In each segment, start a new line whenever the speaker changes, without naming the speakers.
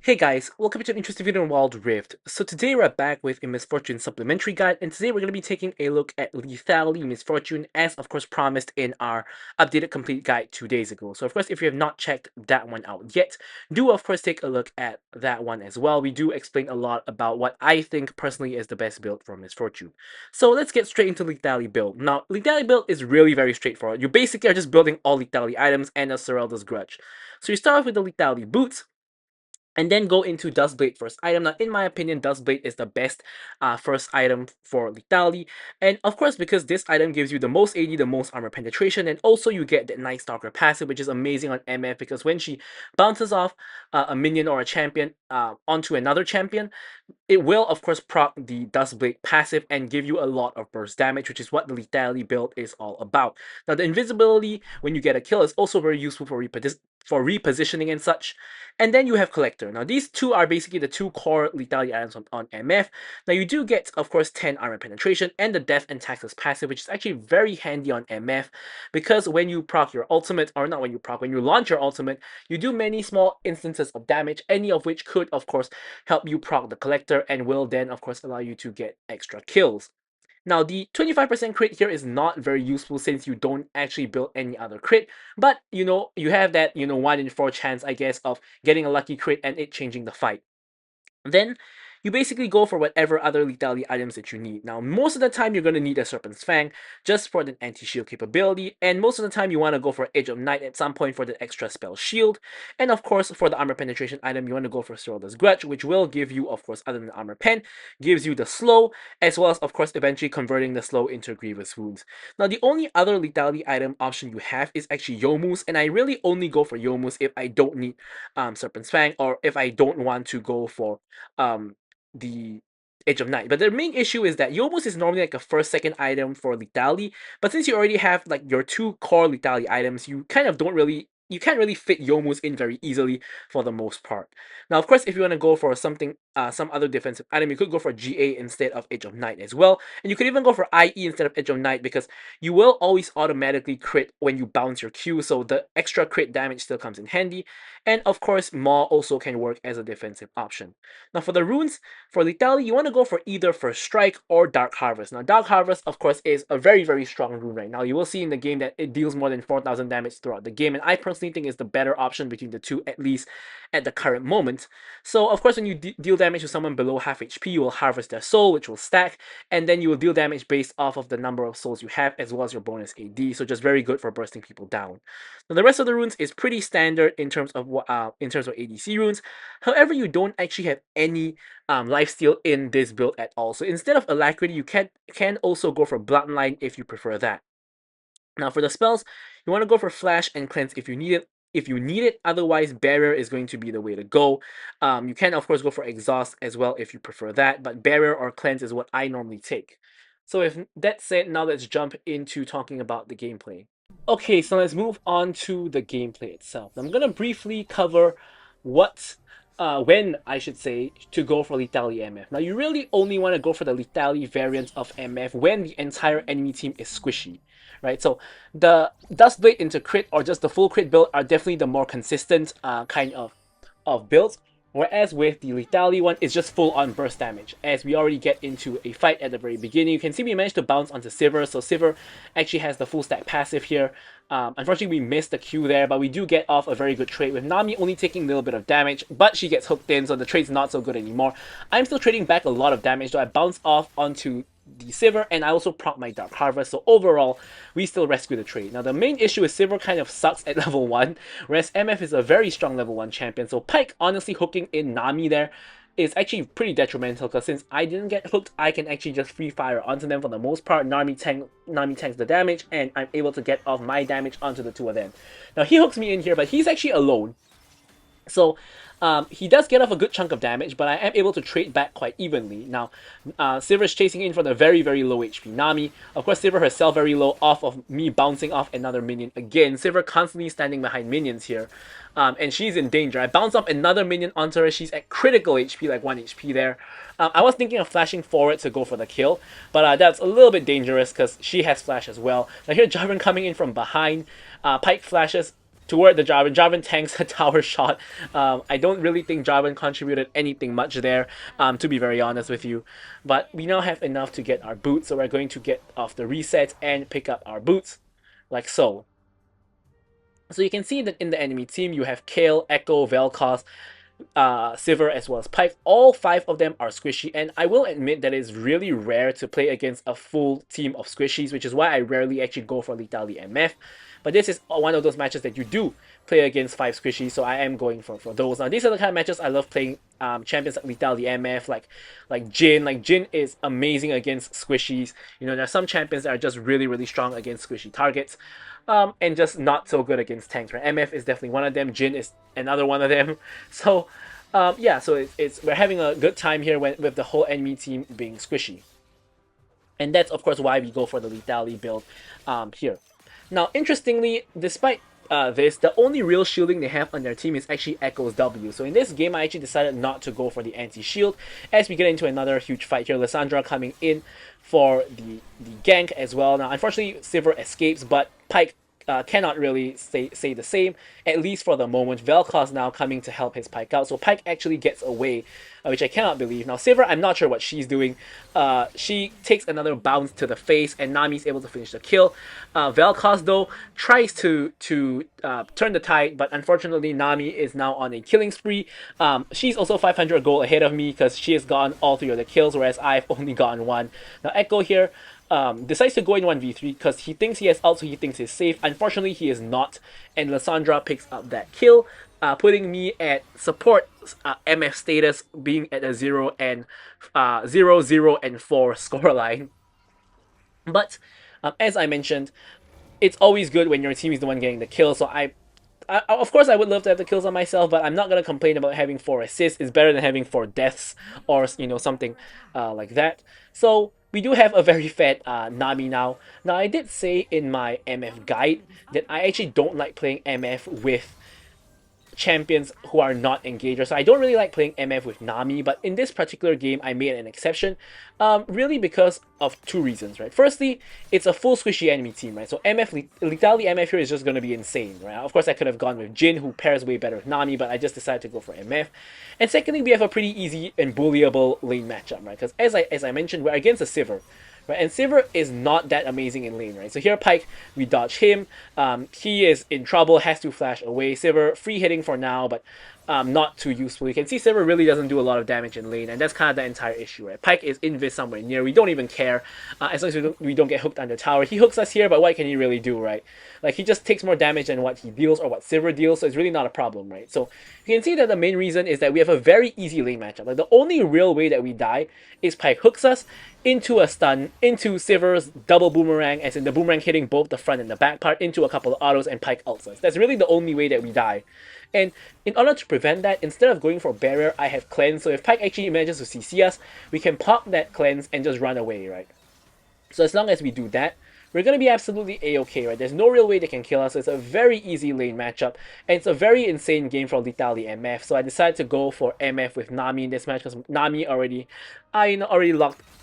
Hey guys, welcome to an interesting video on Wild Rift. So today we're back with a Misfortune Supplementary guide, and today we're going to be taking a look at Lethality Misfortune as of course promised in our updated complete guide 2 days ago. So of course if you have not checked that one out yet, do of course take a look at that one as well. We do explain a lot about what I think personally is the best build for Misfortune. So let's get straight into Lethality build. Now Lethality build is really very straightforward. You basically are just building all Lethality items and a Serelda's Grudge. So you start off with the Lethality boots, and then go into Dustblade first item. Now, in my opinion, Dustblade is the best first item for Lethality. And of course, because this item gives you the most AD, the most armor penetration, and also you get the Night Stalker passive, which is amazing on MF because when she bounces off a minion or a champion onto another champion, it will of course proc the Dustblade passive and give you a lot of burst damage, which is what the Lethality build is all about. Now, the invisibility when you get a kill is also very useful for repositioning and such. And then you have Collector. Now these two are basically the two core Lethality items on MF. Now you do get, of course, 10 armor penetration and the Death and Taxes passive, which is actually very handy on MF because when you proc your ultimate, or not when you proc, when you launch your ultimate, you do many small instances of damage, any of which could, of course, help you proc the Collector and will then, of course, allow you to get extra kills. Now, the 25% crit here is not very useful since you don't actually build any other crit, but, you have that, 1 in 4 chance, I guess, of getting a lucky crit and it changing the fight. Then you basically go for whatever other lethality items that you need. Now, most of the time you're going to need a Serpent's Fang just for the anti-shield capability, and most of the time you want to go for Edge of Night at some point for the extra spell shield, and of course for the armor penetration item you want to go for Seralda's Grudge, which will give you, of course, other than the armor pen, gives you the slow, as well as of course eventually converting the slow into grievous wounds. Now, the only other lethality item option you have is actually Youmuu's, and I really only go for Youmuu's if I don't need Serpent's Fang, or if I don't want to go for the Edge of Night. But the main issue is that Youmuu's is normally like a first, second item for lethality, but since you already have like your two core lethality items, you can't really fit Youmuu's in very easily for the most part. Now, of course, if you want to go for something, some other defensive item, you could go for GA instead of Edge of Night as well, and you could even go for IE instead of Edge of Night because you will always automatically crit when you bounce your Q, so the extra crit damage still comes in handy. And of course, Maw also can work as a defensive option. Now, for the runes, for lethality, you want to go for either First Strike or Dark Harvest. Now, Dark Harvest, of course, is a very, very strong rune right now. You will see in the game that it deals more than 4,000 damage throughout the game, and I personally think it's the better option between the two, at least at the current moment. So, of course, when you deal damage to someone below half HP, you will harvest their soul, which will stack, and then you will deal damage based off of the number of souls you have, as well as your bonus AD, so just very good for bursting people down. Now, the rest of the runes is pretty standard in terms of ADC runes. However, you don't actually have any lifesteal in this build at all. So instead of Alacrity, you can also go for Bloodline if you prefer that. Now, for the spells, you want to go for Flash and Cleanse if you need it. Otherwise Barrier is going to be the way to go. You can of course go for Exhaust as well if you prefer that, but Barrier or Cleanse is what I normally take. So if that's said, now let's jump into talking about the gameplay. Okay, so let's move on to the gameplay itself. I'm gonna briefly cover when I should say, to go for Lethality MF. Now, you really only want to go for the Lethality variant of MF when the entire enemy team is squishy, right? So the Dustblade into crit or just the full crit build are definitely the more consistent kind of builds. Whereas with the Lethality one, it's just full on burst damage. As we already get into a fight at the very beginning, you can see we managed to bounce onto Sivir, so Sivir actually has the full stack passive here. Unfortunately, we missed the Q there, but we do get off a very good trade with Nami only taking a little bit of damage, but she gets hooked in, so the trade's not so good anymore. I'm still trading back a lot of damage, though I bounce off onto the Sivir, and I also proc my Dark Harvest, so overall, we still rescue the trade. Now, the main issue is Sivir kind of sucks at level 1, whereas MF is a very strong level 1 champion, so Pyke honestly hooking in Nami there is actually pretty detrimental, because since I didn't get hooked, I can actually just free fire onto them for the most part. Nami tanks the damage, and I'm able to get off my damage onto the two of them. Now, he hooks me in here, but he's actually alone. So, he does get off a good chunk of damage, but I am able to trade back quite evenly. Now, Sivir is chasing in for the very, very low HP Nami. Of course, Sivir herself very low off of me bouncing off another minion again. Sivir constantly standing behind minions here. And she's in danger. I bounce off another minion onto her. She's at critical HP, like 1 HP there. I was thinking of flashing forward to go for the kill, but that's a little bit dangerous because she has flash as well. Now here, Jarvan coming in from behind. Pyke flashes toward the Jarvan. Jarvan tanks a tower shot. I don't really think Jarvan contributed anything much there, to be very honest with you. But we now have enough to get our boots, so we're going to get off the reset and pick up our boots, like so. So you can see that in the enemy team, you have Kale, Echo, Vel'Koz, Sivir, as well as Pyke. All 5 of them are squishy, and I will admit that it's really rare to play against a full team of squishies, which is why I rarely actually go for Lethality MF. But this is one of those matches that you do play against 5 squishies, so I am going for those. Now, these are the kind of matches I love playing champions like Lethality MF, like Jhin. Like, Jhin is amazing against squishies. You know, there are some champions that are just really, really strong against squishy targets. And just not so good against tanks, right? MF is definitely one of them. Jhin is another one of them. So, yeah, so we're having a good time here with the whole enemy team being squishy. And that's, of course, why we go for the Lethality build here. Now, interestingly, despite this, the only real shielding they have on their team is actually Echo's W. So in this game, I actually decided not to go for the anti-shield as we get into another huge fight here. Lissandra coming in for the gank as well. Now, unfortunately, Sivir escapes, but Pyke cannot really say the same, at least for the moment. Vel'Koz now coming to help his Pyke out. So Pyke actually gets away, which I cannot believe. Now, Sivir, I'm not sure what she's doing. She takes another bounce to the face, and Nami's able to finish the kill. Vel'Koz, though, tries to turn the tide, but unfortunately, Nami is now on a killing spree. She's also 500 gold ahead of me because she has gotten all 3 of the kills, whereas I've only gotten 1. Now, Echo here decides to go in 1v3 because he thinks he has ult, so he thinks he's safe. Unfortunately, he is not, and Lissandra picks up that kill, putting me at support MF status, being at a 0 and 0, and 4 scoreline. But as I mentioned, it's always good when your team is the one getting the kill. So of course, I would love to have the kills on myself, but I'm not gonna complain about having 4 assists. It's better than having 4 deaths or something like that. So we do have a very fat Nami now. Now, I did say in my MF guide that I actually don't like playing MF with champions who are not engagers. So I don't really like playing MF with Nami, but in this particular game, I made an exception, really because of 2 reasons, right? Firstly, it's a full squishy enemy team, right? So Lethality MF here is just going to be insane, right? Of course, I could have gone with Jhin, who pairs way better with Nami, but I just decided to go for MF. And secondly, we have a pretty easy and bullyable lane matchup, right? Because as I mentioned, we're against a Sivir, right? And Sivir is not that amazing in lane, right? So here, Pyke, we dodge him. He is in trouble, has to flash away. Sivir, free hitting for now, but not too useful. You can see Sivir really doesn't do a lot of damage in lane, and that's kind of the entire issue, right? Pyke is invis somewhere near. We don't even care as long as we don't get hooked under tower. He hooks us here, but what can he really do, right? Like, he just takes more damage than what he deals or what Sivir deals, so it's really not a problem, right? So you can see that the main reason is that we have a very easy lane matchup. Like, the only real way that we die is Pyke hooks us into a stun, into Sivir's double boomerang, as in the boomerang hitting both the front and the back part, into a couple of autos, and Pyke ults us. That's really the only way that we die. And in order to prevent that, instead of going for barrier, I have cleanse. So if Pyke actually manages to CC us, we can pop that cleanse and just run away, right? So as long as we do that, we're going to be absolutely a-okay, right? There's no real way they can kill us. So it's a very easy lane matchup, and it's a very insane game for Lethality MF. So I decided to go for MF with Nami in this match because Nami already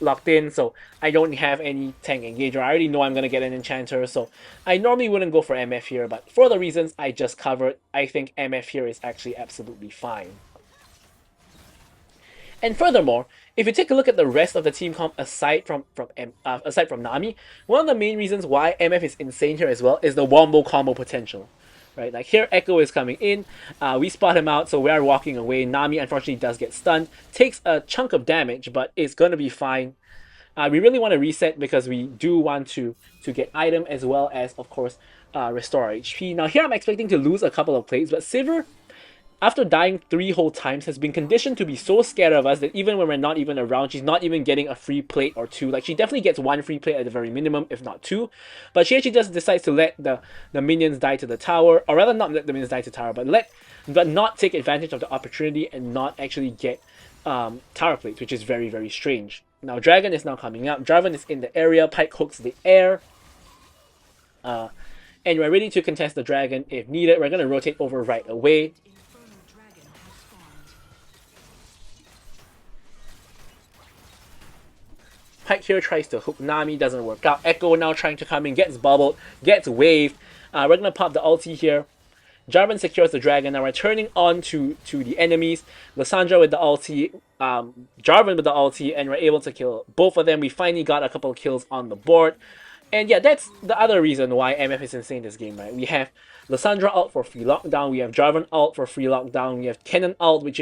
locked in, so I don't have any tank engager. I already know I'm going to get an enchanter, so I normally wouldn't go for MF here, but for the reasons I just covered, I think MF here is actually absolutely fine. And furthermore, if you take a look at the rest of the team comp aside from Nami, one of the main reasons why MF is insane here as well is the wombo combo potential. Right, like here Echo is coming in, we spot him out, so we are walking away. Nami unfortunately does get stunned, takes a chunk of damage, but it's gonna be fine. We really want to reset because we do want to get item as well as, of course, restore our HP. Now here I'm expecting to lose a couple of plates, but Sivir, after dying 3 whole times, has been conditioned to be so scared of us that even when we're not even around, she's not even getting a free plate or 2. Like, she definitely gets 1 free plate at the very minimum, if not 2. But she actually just decides to let the minions die to the tower, or rather not let the minions die to the tower, but not take advantage of the opportunity and not actually get tower plates, which is very, very strange. Now Dragon is now coming up. Draven is in the area. Pyke hooks the air. And we're ready to contest the Dragon if needed. We're going to rotate over right away. Pyke here tries to hook Nami, doesn't work out. Echo now trying to come in, gets bubbled, gets waved. We're going to pop the ulti here. Jarvan secures the dragon. Now we're turning on to the enemies. Lissandra with the ulti, Jarvan with the ulti, and we're able to kill both of them. We finally got a couple of kills on the board. And yeah, that's the other reason why MF is insane this game, right? We have Lissandra ult for free lockdown. We have Jarvan ult for free lockdown. We have Kennen ult, which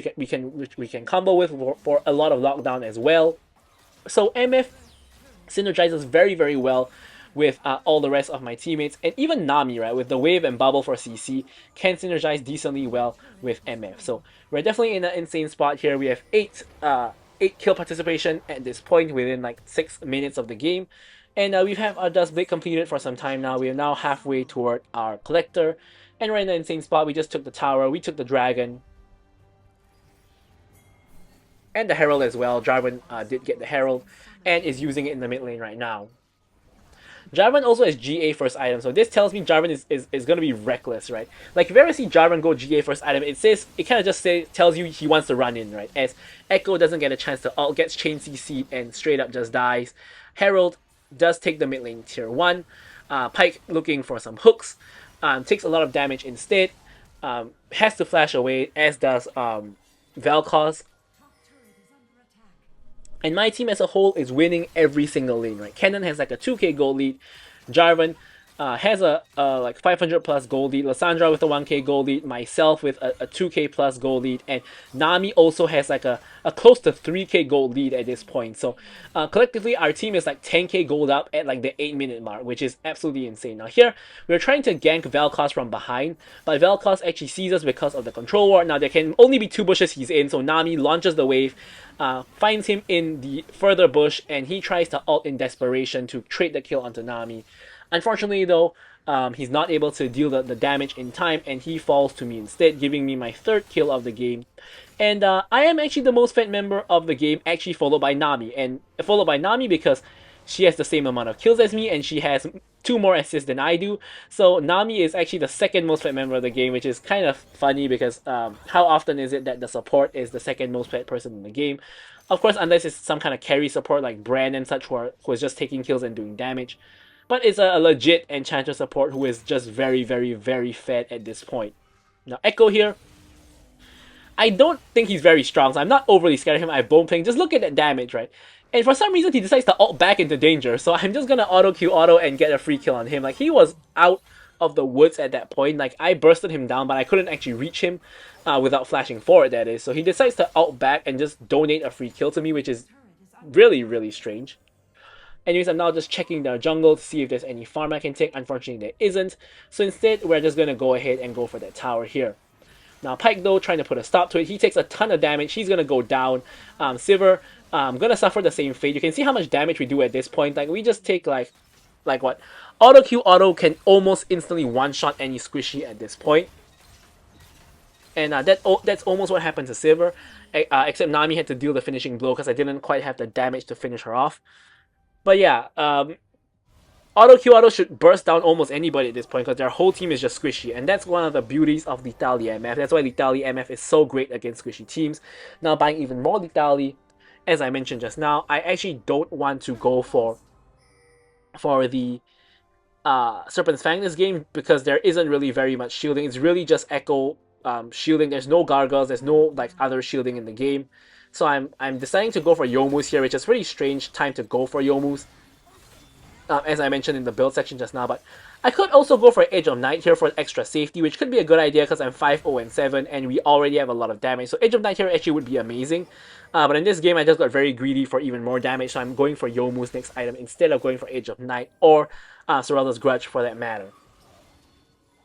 we can combo with for a lot of lockdown as well. So MF synergizes very, very well with all the rest of my teammates, and even Nami, right, with the wave and bubble for CC, can synergize decently well with MF. So we're definitely in an insane spot here. We have eight kill participation at this point within like 6 minutes of the game, and we have our Dust Blade completed for some time now. We are now halfway toward our collector, and we're in an insane spot. We just took the tower, we took the dragon, and the Herald as well. Jarvan did get the Herald and is using it in the mid lane right now. Jarvan also has GA first item, so this tells me Jarvan is going to be reckless, right? Like, if you ever see Jarvan go GA first item, it kind of just tells you he wants to run in, right? As Echo doesn't get a chance to ult, gets chain CC'd and straight up just dies. Herald does take the mid lane tier 1. Pyke looking for some hooks, takes a lot of damage instead, has to flash away, as does Vel'Koz. And my team as a whole is winning every single lane, right? Kennen has like a 2k gold lead. Jarvan has a like 500 plus gold lead. Lissandra with a 1k gold lead. Myself with a 2k plus gold lead. And Nami also has like a close to 3k gold lead at this point. So collectively, our team is like 10k gold up at like the 8-minute mark, which is absolutely insane. Now here, we're trying to gank Vel'Koz from behind, but Vel'Koz actually sees us because of the control ward. Now there can only be 2 bushes he's in, so Nami launches the wave, finds him in the further bush, and he tries to ult in desperation to trade the kill onto Nami. Unfortunately though, he's not able to deal the damage in time, and he falls to me instead, giving me my 3rd kill of the game. And I am actually the most fed member of the game, actually followed by Nami. And followed by Nami because she has the same amount of kills as me, and she has 2 more assists than I do. So Nami is actually the 2nd most fed member of the game, which is kind of funny because how often is it that the support is the 2nd most fed person in the game? Of course, unless it's some kind of carry support like Brand and such, who is just taking kills and doing damage. But it's a legit Enchanter support who is just very, very, very fed at this point. Now Echo here, I don't think he's very strong, so I'm not overly scared of him. I bone playing. Just look at that damage, right? And for some reason, he decides to ult back into danger. So I'm just gonna auto and get a free kill on him. Like, he was out of the woods at that point. Like, I bursted him down, but I couldn't actually reach him without flashing forward, that is. So he decides to ult back and just donate a free kill to me, which is really, really strange. Anyways, I'm now just checking the jungle to see if there's any farm I can take. Unfortunately, there isn't. So instead, we're just gonna go ahead and go for that tower here. Now Pyke though, trying to put a stop to it. He takes a ton of damage. He's gonna go down. Sivir, gonna suffer the same fate. You can see how much damage we do at this point. Like, we just take like what? Auto can almost instantly one-shot any squishy at this point. And that's almost what happened to Sivir. Except Nami had to deal the finishing blow because I didn't quite have the damage to finish her off. But yeah, Auto should burst down almost anybody at this point because their whole team is just squishy, and that's one of the beauties of Lethality MF. That's why Lethality MF is so great against squishy teams. Now, buying even more Lethality, as I mentioned just now, I actually don't want to go for the Serpent's Fang this game because there isn't really very much shielding. It's really just Echo shielding. There's no Gargoyles, there's no like other shielding in the game. So I'm deciding to go for Youmuu's here, which is a pretty strange time to go for Youmuu's. As I mentioned in the build section just now, but I could also go for Edge of Night here for extra safety, which could be a good idea because I'm 5-0 and 7 and we already have a lot of damage. So Edge of Night here actually would be amazing. But in this game, I just got very greedy for even more damage, so I'm going for Youmuu's next item instead of going for Edge of Night or Sorello's Grudge for that matter.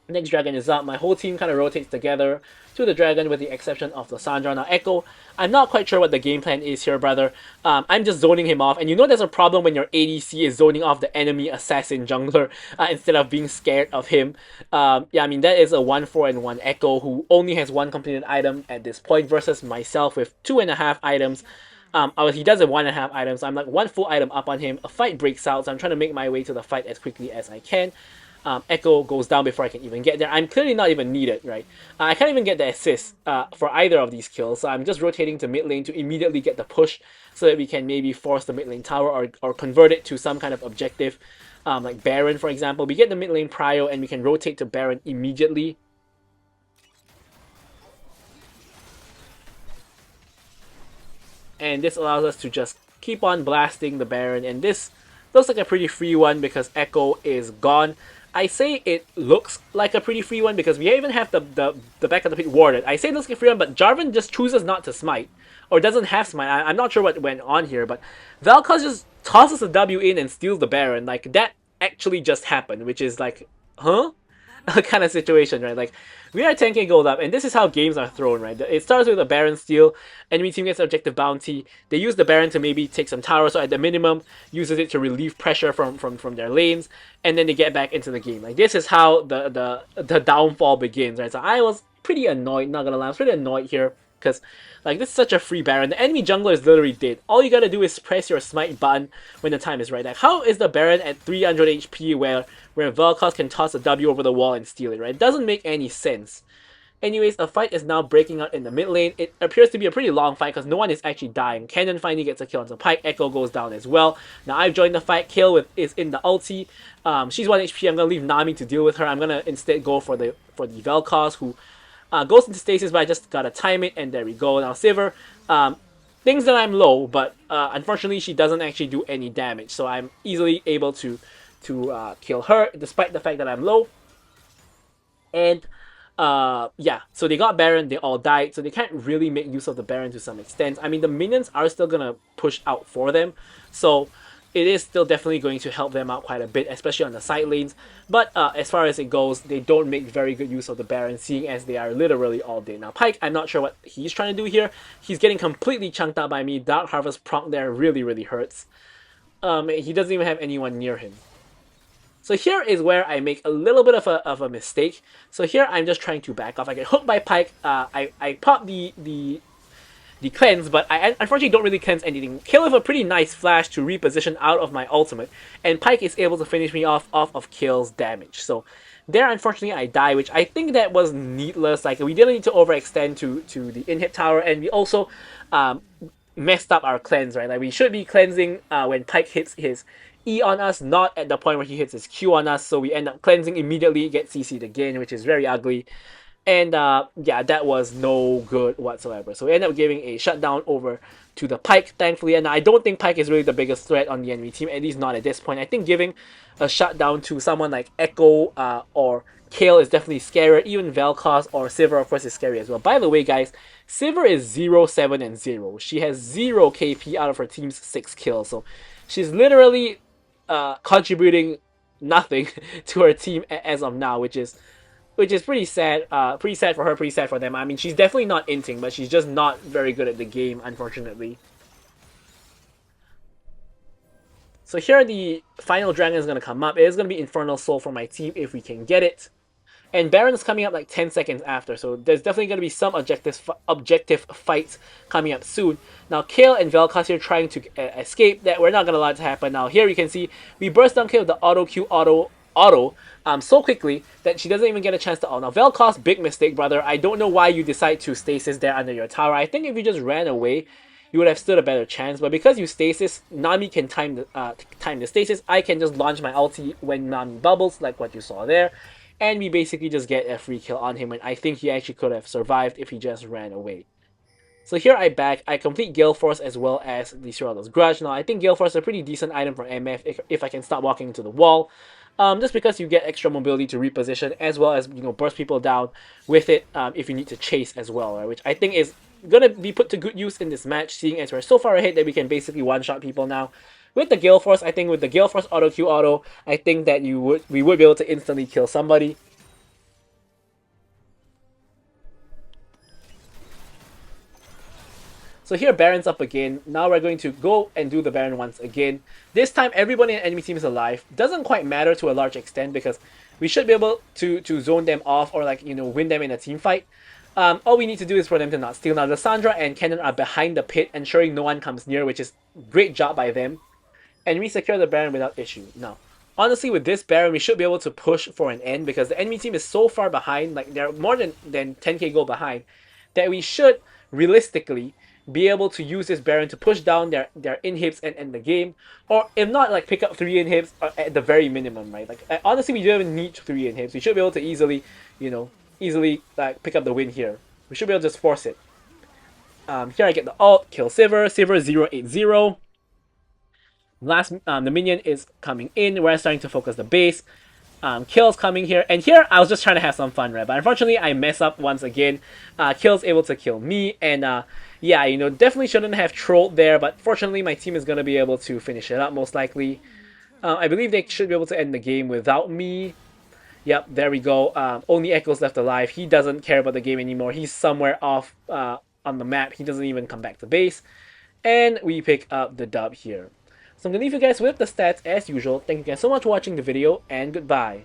Next dragon is up. My whole team kind of rotates together to the dragon with the exception of Lissandra. Now Echo, I'm not quite sure what the game plan is here, brother. I'm just zoning him off, and you know there's a problem when your ADC is zoning off the enemy assassin jungler instead of being scared of him. Yeah, I mean that is a 1-4-1 Echo who only has 1 completed item at this point versus myself with 2.5 items. He does have 1.5 items, so I'm like 1 full item up on him. A fight breaks out, so I'm trying to make my way to the fight as quickly as I can. Echo goes down before I can even get there. I'm clearly not even needed, right? I can't even get the assist for either of these kills, so I'm just rotating to mid lane to immediately get the push so that we can maybe force the mid lane tower or convert it to some kind of objective, like Baron, for example. We get the mid lane prio and we can rotate to Baron immediately. and this allows us to just keep on blasting the Baron, and this looks like a pretty free one because Echo is gone. I say it looks like a pretty free one because we even have the back of the pit warded. I say it looks like a free one, but Jarvan just chooses not to smite, or doesn't have smite. I'm not sure what went on here, but Vel'Koz just tosses the W in and steals the Baron. Like, that actually just happened, which is like, huh? Kind of situation, right? Like, we are 10k gold up, and this is how games are thrown, right? It starts with a Baron steal, enemy team gets objective bounty, they use the Baron to maybe take some towers, so at the minimum, uses it to relieve pressure from their lanes, and then they get back into the game. Like, this is how the downfall begins, right? So I was pretty annoyed, not gonna lie, I was pretty annoyed here, because like, this is such a free Baron. The enemy jungler is literally dead. All you gotta do is press your smite button when the time is right. Like, how is the Baron at 300 HP where Vel'Koz can toss a W over the wall and steal it, right? It doesn't make any sense. Anyways, a fight is now breaking out in the mid lane. It appears to be a pretty long fight because no one is actually dying. Cannon finally gets a kill on the Pyke. Echo goes down as well. Now I've joined the fight. Kayle is in the ulti. She's 1 HP. I'm gonna leave Nami to deal with her. I'm gonna instead go for the Vel'Koz, who goes into stasis, but I just gotta time it, and there we go. Now Sivir thinks that I'm low, but unfortunately she doesn't actually do any damage, so I'm easily able to kill her despite the fact that I'm low. And yeah, so they got Baron, they all died, so they can't really make use of the Baron to some extent. I mean, the minions are still gonna push out for them, so it is still definitely going to help them out quite a bit, especially on the side lanes. But as far as it goes, they don't make very good use of the Baron, seeing as they are literally all dead. Now Pyke, I'm not sure what he's trying to do here. He's getting completely chunked out by me. Dark Harvest proc there really, really hurts. He doesn't even have anyone near him. So here is where I make a little bit of a mistake. So here I'm just trying to back off. I get hooked by Pyke. I pop the cleanse, but I unfortunately don't really cleanse anything. Kill with a pretty nice flash to reposition out of my ultimate, and Pyke is able to finish me off of Kayle's damage. So there, unfortunately, I die, which I think that was needless. Like, we didn't need to overextend to the inhib tower, and we also messed up our cleanse, right? Like, we should be cleansing when Pyke hits his E on us, not at the point where he hits his Q on us, so we end up cleansing immediately, get CC'd again, which is very ugly. And yeah, that was no good whatsoever. So we end up giving a shutdown over to the Pyke, thankfully. And I don't think Pyke is really the biggest threat on the enemy team, at least not at this point. I think giving a shutdown to someone like Echo or Kayle is definitely scarier. Even Vel'Koz or Sivir, of course, is scary as well. By the way, guys, Sivir is 0, 7, and 0. She has 0 KP out of her team's 6 kills. So she's literally contributing nothing to her team as of now, which is pretty sad. Pretty sad for her, pretty sad for them. I mean, she's definitely not inting, but she's just not very good at the game, unfortunately. So here the final dragon is going to come up. It is going to be Infernal Soul for my team if we can get it. And Baron is coming up like 10 seconds after, so there's definitely going to be some objective fights coming up soon. Now, Kayle and Vel'Koz here trying to escape. That we're not going to allow it to happen. Now, here you can see we burst down Kayle with the auto Q auto so quickly that she doesn't even get a chance to ult. Now, Vel'Koz, big mistake, brother. I don't know why you decide to stasis there under your tower. I think if you just ran away, you would have stood a better chance. But because you stasis, Nami can time the stasis. I can just launch my ulti when Nami bubbles, like what you saw there. And we basically just get a free kill on him, and I think he actually could have survived if he just ran away. So here I complete Gale Force as well as the Serraldo's Grudge. Now, I think Gale Force is a pretty decent item for MF if I can stop walking into the wall. Just because you get extra mobility to reposition, as well as, you know, burst people down with it if you need to chase as well, right? Which I think is going to be put to good use in this match, seeing as we're so far ahead that we can basically one-shot people now. With the Gale Force, I think with the Gale Force auto Q auto, I think that we would be able to instantly kill somebody. So here Baron's up again. Now we're going to go and do the Baron once again. This time everybody in the enemy team is alive. Doesn't quite matter to a large extent because we should be able to zone them off or, like, you know, win them in a team fight. All we need to do is for them to not steal. Now Lissandra and Cannon are behind the pit, ensuring no one comes near, which is great job by them. And we secure the Baron without issue. Now, honestly, with this Baron, we should be able to push for an end because the enemy team is so far behind, like they're more than 10k gold behind, that we should realistically be able to use this Baron to push down their inhibs and end the game. Or if not, like, pick up 3 inhibs at the very minimum, right? Like, honestly, we don't even need 3 inhibs. We should be able to easily, you know, like, pick up the win here. We should be able to just force it. Here I get the ult, kill Sivir, Sivir 080. Last, the minion is coming in. We're starting to focus the base. Kills coming here, and here I was just trying to have some fun, right? But unfortunately, I mess up once again. Kill's able to kill me, and yeah, definitely shouldn't have trolled there, but fortunately, my team is gonna be able to finish it up most likely. I believe they should be able to end the game without me. Yep, there we go. Only Echo's left alive. He doesn't care about the game anymore. He's somewhere off on the map. He doesn't even come back to base, and we pick up the dub here. So I'm gonna leave you guys with the stats as usual. Thank you guys so much for watching the video, and goodbye.